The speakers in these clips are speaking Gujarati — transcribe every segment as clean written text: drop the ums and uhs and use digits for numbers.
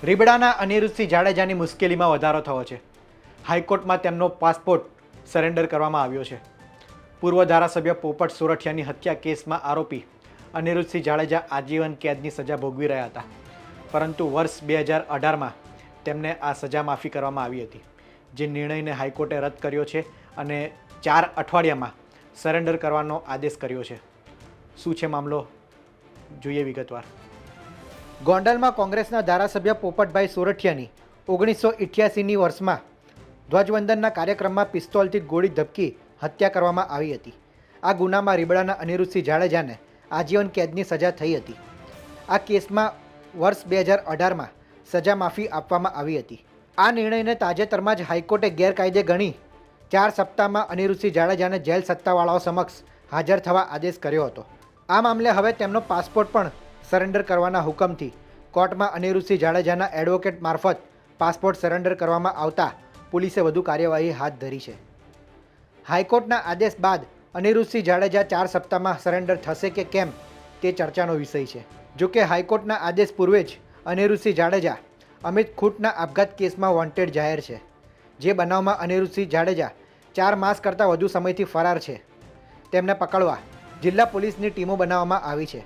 રીબડાના અનિરુદ્ધસિંહ જાડેજાની મુશ્કેલીમાં વધારો થયો છે. હાઈકોર્ટમાં તેમનો પાસપોર્ટ સરેન્ડર કરવામાં આવ્યો છે. પૂર્વ ધારાસભ્ય પોપટ સોરઠિયાની હત્યા કેસમાં આરોપી અનિરુદ્ધસિંહ જાડેજા આજીવન કેદની સજા ભોગવી રહ્યા હતા, પરંતુ વર્ષ 2018માં તેમને આ સજા માફી કરવામાં આવી હતી, જે નિર્ણયને હાઈકોર્ટે રદ કર્યો છે અને 4 અઠવાડિયામાં સરેન્ડર કરવાનો આદેશ કર્યો છે. શું છે મામલો, જોઈએ વિગતવાર. ગોંડલમાં કોંગ્રેસના ધારાસભ્ય પોપટભાઈ સોરઠિયાની 1988ની વર્ષમાં ધ્વજવંદનના કાર્યક્રમમાં પિસ્તોલથી ગોળી ધબકી હત્યા કરવામાં આવી હતી. આ ગુનામાં રીબડાના અનિરુદ્ધસિંહ જાડેજાને આજીવન કેદની સજા થઈ હતી. આ કેસમાં વર્ષ 2018માં સજા માફી આપવામાં આવી હતી. આ નિર્ણયને તાજેતરમાં જ હાઈકોર્ટે ગેરકાયદે ગણી 4 સપ્તાહમાં અનિરુદ્ધસિંહ જાડેજાને જેલ સત્તાવાળાઓ સમક્ષ હાજર થવા આદેશ કર્યો હતો. આ મામલે હવે તેમનો પાસપોર્ટ પણ સરેન્ડર કરવાના હુકમથી કોર્ટમાં અનિરુદ્ધસિંહ જાડેજાના એડવોકેટ મારફત પાસપોર્ટ સરેન્ડર કરવામાં આવતા પોલીસે વધુ કાર્યવાહી હાથ ધરી છે. હાઈકોર્ટના આદેશ બાદ અનિરુદ્ધસિંહ જાડેજા 4 સપ્તાહમાં સરેન્ડર થશે કે કેમ તે ચર્ચાનો વિષય છે. જોકે હાઈકોર્ટના આદેશ પૂર્વે જ અનિરુદ્ધસિંહ જાડેજા અમિત ખૂંટના આપઘાત કેસમાં વોન્ટેડ જાહેર છે. જે બનાવમાં અનિરુદ્ધસિંહ જાડેજા 4 માસ કરતાં વધુ સમયથી ફરાર છે. તેમને પકડવા જિલ્લા પોલીસની ટીમો બનાવવામાં આવી છે.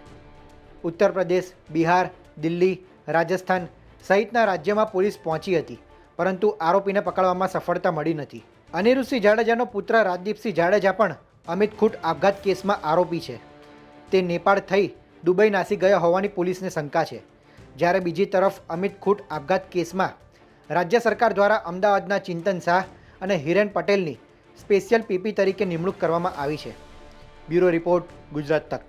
ઉત્તર પ્રદેશ, બિહાર, દિલ્હી, રાજસ્થાન સહિતના રાજ્યમાં પોલીસ પહોંચી હતી, પરંતુ આરોપીને પકડવામાં સફળતા મળી નથી. અનિરુદ્ધસિંહ જાડેજાનો પુત્ર રાજદીપસિંહ જાડેજા પણ અમિત ખૂંટ આપઘાત કેસમાં આરોપી છે. તે નેપાળ થઈ દુબઈ નાસી ગયા હોવાની પોલીસને શંકા છે. જ્યારે બીજી તરફ અમિત ખૂંટ આપઘાત કેસમાં રાજ્ય સરકાર દ્વારા અમદાવાદના ચિંતન શાહ અને હિરેન પટેલની સ્પેશિયલ પીપી તરીકે નિમણૂક કરવામાં આવી છે. બ્યુરો રિપોર્ટ, ગુજરાત તક.